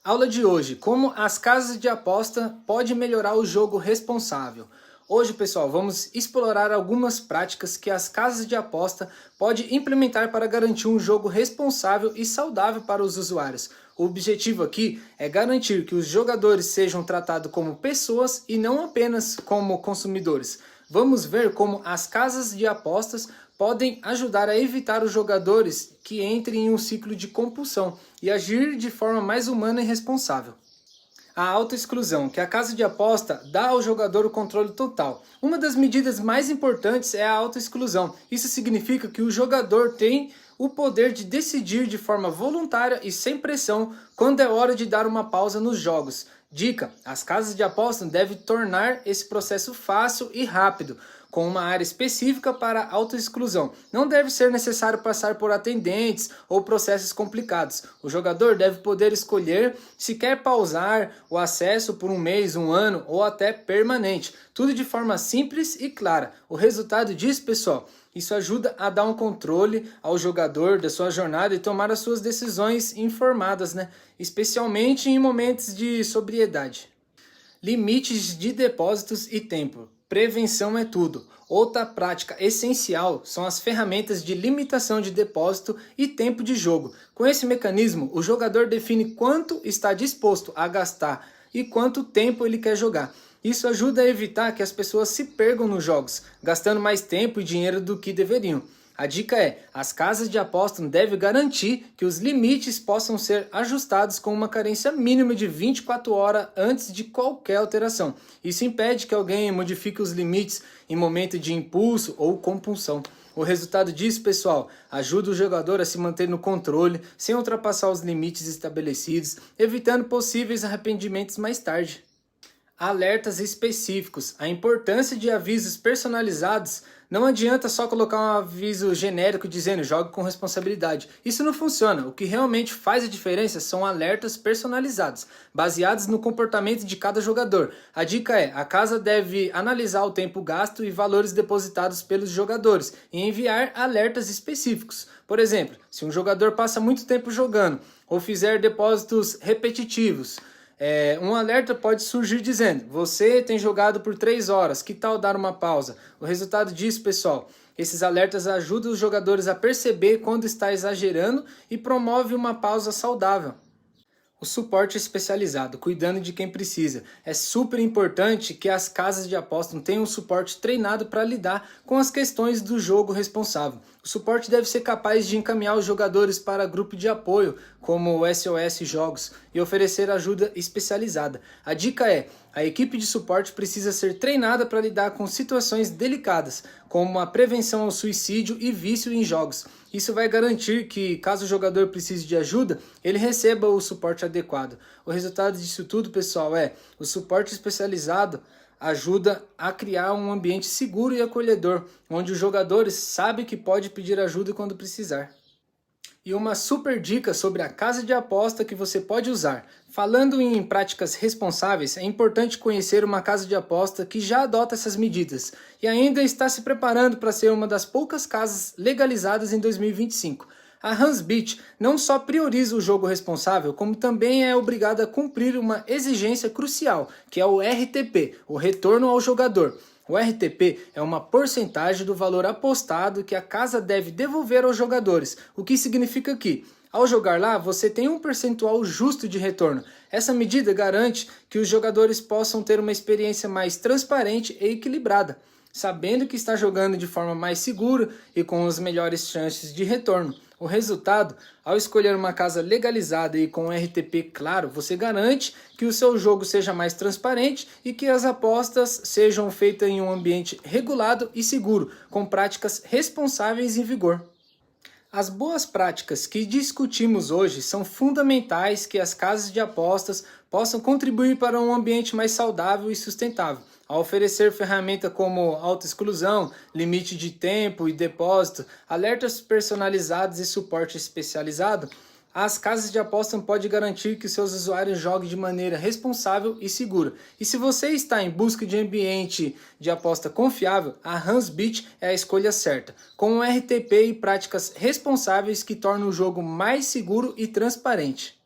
Aula de hoje, como as casas de aposta podem melhorar o jogo responsável. Hoje, pessoal, vamos explorar algumas práticas que as casas de aposta podem implementar para garantir um jogo responsável e saudável para os usuários. O objetivo aqui é garantir que os jogadores sejam tratados como pessoas e não apenas como consumidores. Vamos ver como as casas de apostas podem ajudar a evitar os jogadores que entrem em um ciclo de compulsão e agir de forma mais humana e responsável. A autoexclusão, que a casa de aposta dá ao jogador o controle total. Uma das medidas mais importantes é a autoexclusão. Isso significa que o jogador tem o poder de decidir de forma voluntária e sem pressão quando é hora de dar uma pausa nos jogos. Dica: as casas de aposta devem tornar esse processo fácil e rápido, com uma área específica para autoexclusão. Não deve ser necessário passar por atendentes ou processos complicados. O jogador deve poder escolher se quer pausar o acesso por um mês, um ano ou até permanente. Tudo de forma simples e clara. O resultado disso, pessoal, isso ajuda a dar um controle ao jogador da sua jornada e tomar as suas decisões informadas, especialmente em momentos de sobriedade. Limites de depósitos e tempo. Prevenção é tudo. Outra prática essencial são as ferramentas de limitação de depósito e tempo de jogo. Com esse mecanismo, o jogador define quanto está disposto a gastar e quanto tempo ele quer jogar. Isso ajuda a evitar que as pessoas se percam nos jogos, gastando mais tempo e dinheiro do que deveriam. A dica é: as casas de aposta devem garantir que os limites possam ser ajustados com uma carência mínima de 24 horas antes de qualquer alteração. Isso impede que alguém modifique os limites em momento de impulso ou compulsão. O resultado disso, pessoal, ajuda o jogador a se manter no controle, sem ultrapassar os limites estabelecidos, evitando possíveis arrependimentos mais tarde. Alertas específicos. A importância de avisos personalizados. Não adianta só colocar um aviso genérico dizendo jogue com responsabilidade. Isso não funciona. O que realmente faz a diferença são alertas personalizados, baseados no comportamento de cada jogador. A dica é: a casa deve analisar o tempo gasto e valores depositados pelos jogadores e enviar alertas específicos. Por exemplo, se um jogador passa muito tempo jogando ou fizer depósitos repetitivos, um alerta pode surgir dizendo: você tem jogado por 3 horas, que tal dar uma pausa? O resultado disso, pessoal, esses alertas ajudam os jogadores a perceber quando está exagerando e promove uma pausa saudável. O suporte especializado, cuidando de quem precisa. É super importante que as casas de aposta tenham um suporte treinado para lidar com as questões do jogo responsável. O suporte deve ser capaz de encaminhar os jogadores para grupo de apoio, como o SOS Jogos, e oferecer ajuda especializada. A dica é: a equipe de suporte precisa ser treinada para lidar com situações delicadas, como a prevenção ao suicídio e vício em jogos. Isso vai garantir que, caso o jogador precise de ajuda, ele receba o suporte adequado. O resultado disso tudo, pessoal, o suporte especializado ajuda a criar um ambiente seguro e acolhedor, onde os jogadores sabem que pode pedir ajuda quando precisar. E uma super dica sobre a casa de aposta que você pode usar. Falando em práticas responsáveis, é importante conhecer uma casa de aposta que já adota essas medidas e ainda está se preparando para ser uma das poucas casas legalizadas em 2025. A Hansbit não só prioriza o jogo responsável, como também é obrigada a cumprir uma exigência crucial, que é o RTP, o retorno ao jogador. O RTP é uma porcentagem do valor apostado que a casa deve devolver aos jogadores, o que significa que, ao jogar lá, você tem um percentual justo de retorno. Essa medida garante que os jogadores possam ter uma experiência mais transparente e equilibrada, sabendo que está jogando de forma mais segura e com as melhores chances de retorno. O resultado: ao escolher uma casa legalizada e com RTP claro, você garante que o seu jogo seja mais transparente e que as apostas sejam feitas em um ambiente regulado e seguro, com práticas responsáveis em vigor. As boas práticas que discutimos hoje são fundamentais que as casas de apostas possam contribuir para um ambiente mais saudável e sustentável. Ao oferecer ferramentas como autoexclusão, limite de tempo e depósito, alertas personalizados e suporte especializado, as casas de aposta podem garantir que seus usuários joguem de maneira responsável e segura. E se você está em busca de ambiente de aposta confiável, a Hansbit é a escolha certa, com um RTP e práticas responsáveis que tornam o jogo mais seguro e transparente.